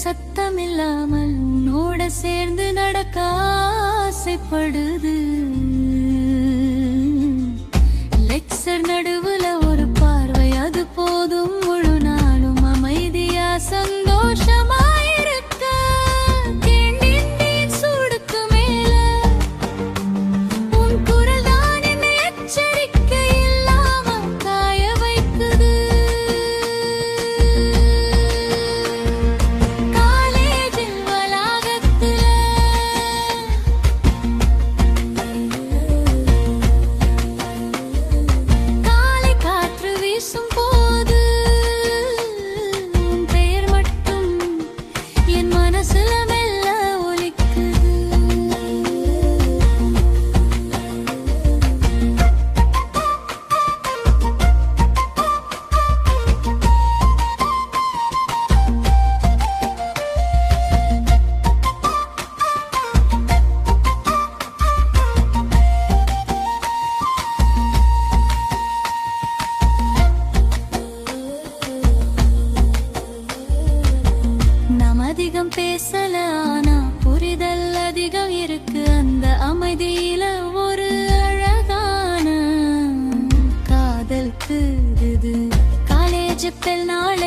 சத்தமில்லாமல் உன்னோட சேர்ந்து நடக்க ஆசைப்படுது. லெக்சர் நடுவுல ஒரு பார்வை அது போதும், முழு நாளும் அமைதியா சந்தோஷமா இருக்க. கேண்டீன் சூடுக்கு மேல உன் குரல் தான் என்னை எச்சரிக்கை இல்லாம காய வைக்குது. காலேஜில் வளாகத்துல காலை காற்று வீசும் போது உன் பெயர் மட்டும் என் மனசுல மெல்ல ஒலிக்குது. நாம் அதிகம் பேசல, ஆனா புரிதல் அதிகம் இருக்கு. அந்த அமைதியில ஒரு அழகான காதல் கூடுது. காலேஜ் பெல் நாள்